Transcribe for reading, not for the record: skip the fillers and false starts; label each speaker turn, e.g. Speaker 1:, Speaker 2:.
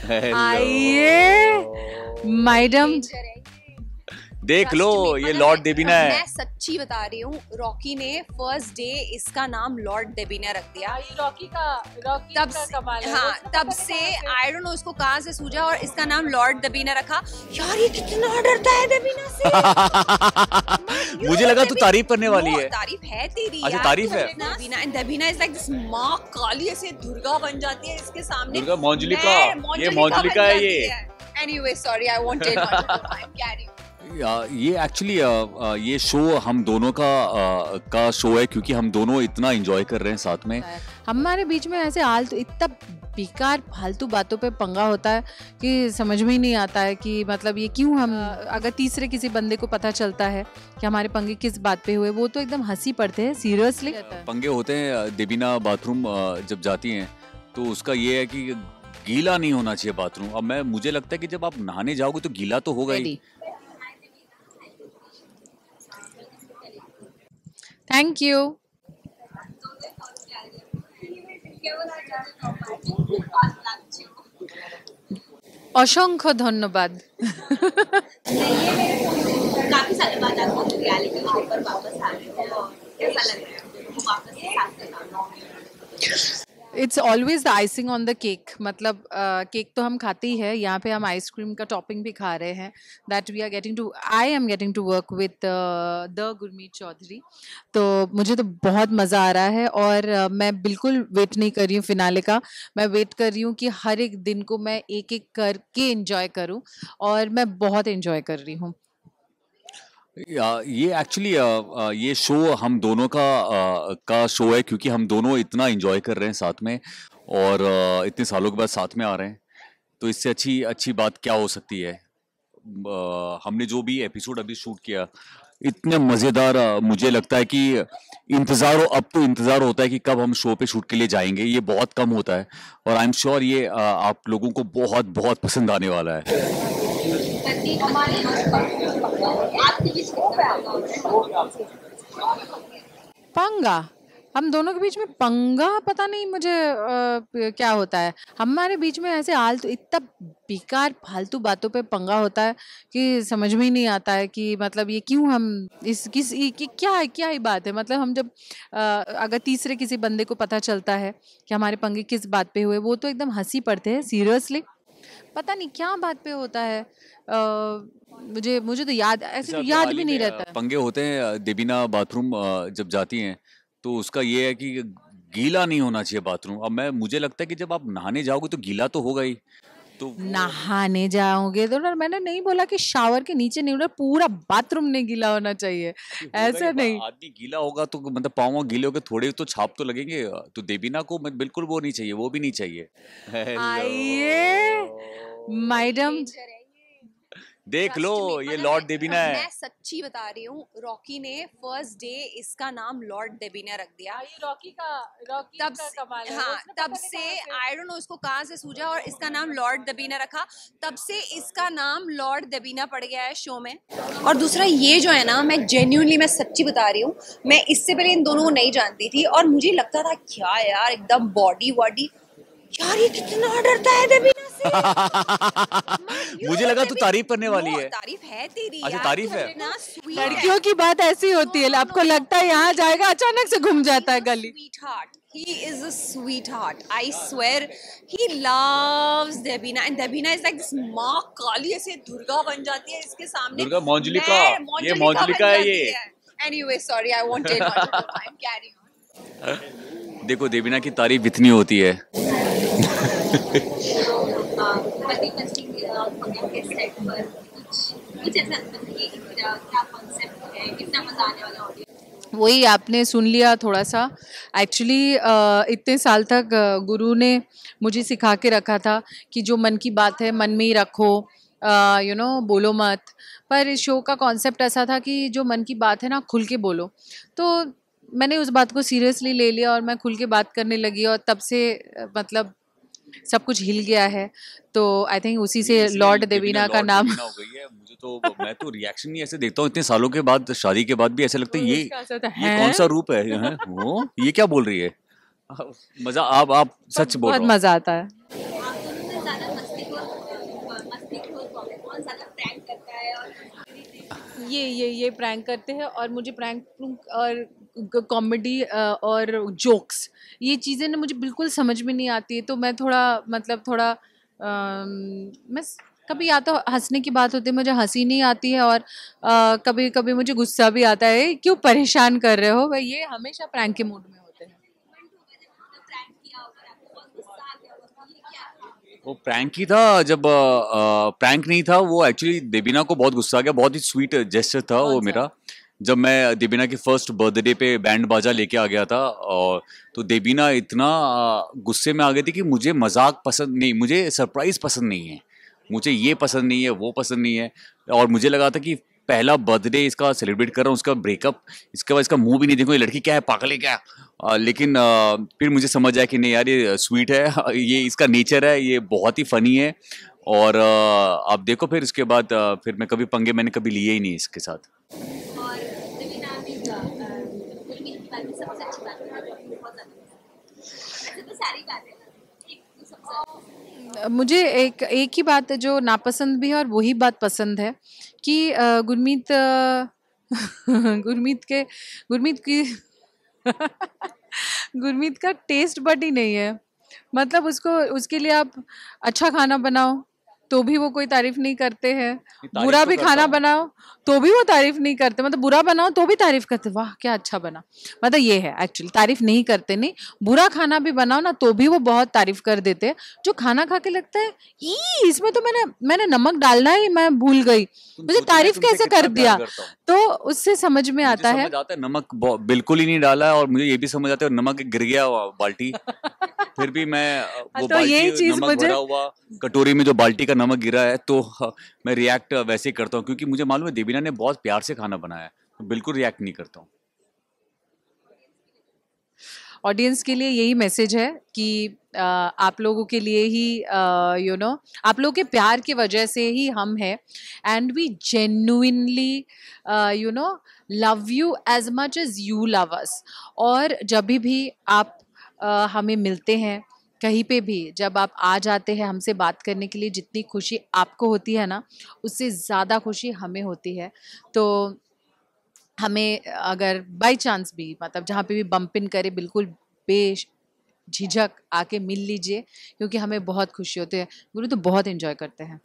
Speaker 1: आइए मैडम,
Speaker 2: देख लो ये लॉर्ड देबीना है।
Speaker 3: मैं सच्ची बता रही हूँ, रॉकी ने फर्स्ट डे इसका नाम लॉर्ड देबीना रख दिया।
Speaker 1: रॉकी
Speaker 3: तब
Speaker 1: का कमाल है।
Speaker 3: हाँ, तब से आई डोंट नो इसको कहाँ से सूझा और इसका नाम लॉर्ड देबीना रखा। यार ये कितना डरता है देबीना से।
Speaker 2: मुझे लगा तू तारीफ करने वाली है।
Speaker 3: तारीफ है तेरी।
Speaker 2: अच्छा, तारीफ है।
Speaker 3: देबीना इज लाइक दिस माँ काली ऐसे दुर्गा बन जाती है इसके सामने।
Speaker 2: दुर्गा मंजुलिका, ये मंजुलिका है ये।
Speaker 3: Anyway, sorry, I won't take much of your time. Carry on.
Speaker 2: ये एक्चुअली ये शो हम दोनों का शो है, क्योंकि हम दोनों इतना एंजॉय कर रहे हैं साथ में।
Speaker 1: हमारे बीच में ऐसे इतना बेकार फालतू बातों पे पंगा होता है कि समझ में ही नहीं आता है कि मतलब ये क्यों हम अगर तीसरे किसी बंदे को पता चलता है कि हमारे पंगे किस बात पे हुए, वो तो एकदम हंसी पड़ते हैं। सीरियसली
Speaker 2: पंगे होते हैं। देबीना बाथरूम जब जाती हैं तो उसका ये है कि गीला नहीं होना चाहिए बाथरूम। अब मुझे लगता है कि जब आप नहाने जाओगे तो गीला तो होगा ही।
Speaker 1: Thank you. অসংখ্য ধন্যবাদ।
Speaker 3: काफी सालों बाद आप रियलिटी शो पर वापस आ रहे हो, कैसा लग रहा है वापस साथ में?
Speaker 1: It's always the icing on the cake. मतलब केक तो हम खाते ही है, यहाँ पे हम आइसक्रीम का टॉपिंग भी खा रहे हैं। That we are getting to, I am getting to work with the Gurmeet Choudhary. तो मुझे तो बहुत मज़ा आ रहा है और मैं बिल्कुल वेट नहीं कर रही हूँ फिनाले का। मैं वेट कर रही हूँ कि हर एक दिन को मैं एक एक करके एंजॉय करूँ और मैं बहुत एंजॉय कर रही हूँ।
Speaker 2: ये एक्चुअली ये शो हम दोनों का शो है, क्योंकि हम दोनों इतना एंजॉय कर रहे हैं साथ में और इतने सालों के बाद साथ में आ रहे हैं। तो इससे अच्छी बात क्या हो सकती है। हमने जो भी एपिसोड अभी शूट किया इतने मज़ेदार, मुझे लगता है कि अब तो इंतज़ार होता है कि कब हम शो पे शूट के लिए जाएंगे। ये बहुत कम होता है और आई एम श्योर ये आप लोगों को बहुत बहुत पसंद आने वाला है।
Speaker 1: पंगा, हम दोनों के बीच में पंगा, पता नहीं मुझे क्या होता है हमारे बीच में। ऐसे इतना बेकार फालतू बातों पे पंगा होता है कि समझ में ही नहीं आता है कि मतलब ये क्यों हम क्या ही बात है। मतलब हम जब अगर तीसरे किसी बंदे को पता चलता है कि हमारे पंगे किस बात पे हुए, वो तो एकदम हंसी पड़ते हैं। सीरियसली पता नहीं क्या बात पे होता है। मुझे तो याद भी नहीं रहता है।
Speaker 2: पंगे होते हैं। देबीना बाथरूम जब जाती हैं तो उसका ये है कि गीला नहीं होना चाहिए बाथरूम। अब मुझे लगता है कि जब आप नहाने जाओगे तो गीला तो होगा ही। तो
Speaker 1: नहाने जाओगे तो मैंने नहीं बोला कि शावर के नीचे नहीं होना, पूरा बाथरूम नहीं गीला होना चाहिए, ऐसा नहीं।
Speaker 2: आदमी गीला होगा तो मतलब पाँव गीले होगे, थोड़े तो छाप तो लगेंगे। तो देबीना को बिल्कुल वो नहीं चाहिए, वो भी नहीं चाहिए।
Speaker 1: आइए मैडम,
Speaker 2: देख लो ये लॉर्ड देबीना है।
Speaker 3: मैं सच्ची बता रही हूँ, रॉकी ने फर्स्ट डे इसका नाम लॉर्ड देबीना रख दिया।
Speaker 1: रॉकी
Speaker 3: का कमाल है। हाँ, तब से आई डोंट नो इसको कहाँ से सूझा और इसका नाम लॉर्ड देबीना रखा। तब से इसका नाम लॉर्ड देबीना पड़ गया है शो में। और दूसरा ये जो है ना, मैं जेन्युइनली मैं सच्ची बता रही हूँ, मैं इससे पहले इन दोनों को नहीं जानती थी और मुझे लगता था क्या यार एकदम बॉडी वॉडी, यार ये कितना डरता है देबीना से।
Speaker 2: मुझे लगा तू तारीफ करने वाली है।
Speaker 3: तारीफ है तेरी।
Speaker 2: अच्छा, तारीफ है।
Speaker 1: लड़कियों की बात ऐसी होती है, आपको लगता है यहाँ जाएगा, अचानक से घूम जाता है गली।
Speaker 3: He is a sweetheart. I swear, he loves Debina, and Debina is like this माँ काली ऐसे दुर्गा बन जाती है इसके सामने।
Speaker 2: दुर्गा मंजुलिका, ये मंजुलिका है ये।
Speaker 3: Anyway, sorry, I won't take much of your time. Carry on.
Speaker 2: देखो देबीना की तारीफ इतनी होती है।
Speaker 1: वही आपने सुन लिया थोड़ा सा। एक्चुअली इतने साल तक गुरु ने मुझे सिखा के रखा था कि जो मन की बात है मन में ही रखो, बोलो मत। पर इस शो का कॉन्सेप्ट ऐसा था कि जो मन की बात है ना, खुल के बोलो। तो मैंने उस बात को सीरियसली ले लिया और मैं खुल के बात करने लगी और तब से मतलब सब कुछ हिल गया है। तो आई थिंक उसी से लॉर्ड देबीना का नाम
Speaker 2: हो गई है। मुझे तो मैं तो रिएक्शन ही ऐसे देखता हूँ इतने सालों के बाद, शादी के बाद भी ऐसे लगता है ये कौन सा रूप है, वो ये क्या बोल रही है। मजा आप सच बोल रहे हो।
Speaker 1: बहुत मजा आता है। ये प्रैंक करते हैं और मुझे प्रैंक और कॉमेडी और जोक्स, ये चीज़ें ना मुझे बिल्कुल समझ में नहीं आती है। तो मैं थोड़ा मतलब थोड़ा मैं कभी या तो हंसने की बात होती है, मुझे हंसी नहीं आती है, और कभी कभी मुझे गुस्सा भी आता है, क्यों परेशान कर रहे हो भाई, ये हमेशा प्रैंक के मूड में होते हैं।
Speaker 2: वो प्रैंक ही था, जब प्रैंक नहीं था वो, एक्चुअली देबीना को बहुत गुस्सा आ गया। बहुत ही स्वीट जेस्चर था वो
Speaker 1: कौन सा?
Speaker 2: मेरा, जब मैं देबीना के फर्स्ट बर्थडे पे बैंड बाजा लेके आ गया था। और तो देबीना इतना गुस्से में आ गई थी कि मुझे मजाक पसंद नहीं, मुझे सरप्राइज पसंद नहीं है, मुझे ये पसंद नहीं है, वो पसंद नहीं है। और मुझे लगा था कि पहला बर्थडे इसका सेलिब्रेट कर रहा हूँ, उसका ब्रेकअप, इसके बाद इसका मुंह भी नहीं देखो, ये लड़की क्या है, पागल है क्या। लेकिन फिर मुझे समझ आया कि नहीं यार, ये स्वीट है, ये इसका नेचर है, ये बहुत ही फनी है। और आप देखो फिर इसके बाद फिर मैं कभी पंगे मैंने कभी लिए ही नहीं इसके साथ।
Speaker 3: और देवीना आपने गुरमीत की बात में सबसे अच्छी बात है, बहुत ज्यादा वैसे तो सारी बातें एक सबसे
Speaker 1: मुझे एक ही बात है जो नापसंद भी है और वही बात पसंद है कि गुरमीत गुरमीत की गुरमीत का टेस्ट बड ही नहीं है। मतलब उसको, उसके लिए आप अच्छा खाना बनाओ तो भी वो कोई तारीफ नहीं करते हैं,
Speaker 2: तारीफ
Speaker 1: बुरा
Speaker 2: तो
Speaker 1: भी
Speaker 2: करता
Speaker 1: खाना
Speaker 2: हूँ।
Speaker 1: बनाओ तो भी वो तारीफ नहीं करते। मतलब बुरा बनाओ तो भी तारीफ करते, वाह क्या अच्छा बना। मतलब ये है एक्चुअली, तारीफ नहीं करते, नहीं बुरा खाना भी बनाओ ना तो भी वो बहुत तारीफ कर देते हैं। जो खाना खा के लगता है ई इसमें तो मैंने नमक डालना ही मैं भूल गई,
Speaker 2: तुम
Speaker 1: मुझे
Speaker 2: सोचो मैं
Speaker 1: तारीफ
Speaker 2: तुमसे
Speaker 1: कैसे
Speaker 2: कितना
Speaker 1: कर
Speaker 2: प्यार
Speaker 1: दिया।
Speaker 2: करता हूँ।
Speaker 1: तो उससे समझ में
Speaker 2: मुझे
Speaker 1: आता है।
Speaker 2: समझ आता है नमक बिल्कुल ही नहीं डाला है, और मुझे ये भी समझ आता है नमक गिर गया बाल्टी, फिर भी मैं वो
Speaker 1: तो
Speaker 2: बाल्टी
Speaker 1: यही चीज
Speaker 2: नमक
Speaker 1: मुझे,
Speaker 2: भरा हुआ कटोरी में जो बाल्टी का नमक गिरा है, तो मैं रिएक्ट वैसे ही करता हूँ, क्योंकि मुझे मालूम है देबीना ने बहुत प्यार से खाना बनाया है, तो बिल्कुल रिएक्ट नहीं करता हूँ।
Speaker 1: ऑडियंस के लिए यही मैसेज है कि आप लोगों के लिए ही आप लोगों के प्यार की वजह से ही हम हैं, and we genuinely love you as much as you love us. और जब भी आप हमें मिलते हैं कहीं पे भी, जब आप आ जाते हैं हमसे बात करने के लिए, जितनी खुशी आपको होती है ना, उससे ज़्यादा खुशी हमें होती है। तो हमें अगर बाय चांस भी मतलब जहाँ पे भी बम्प इन करे, बिल्कुल बेझिझक आके मिल लीजिए, क्योंकि हमें बहुत खुशी होती है। गुरु तो बहुत एंजॉय करते हैं।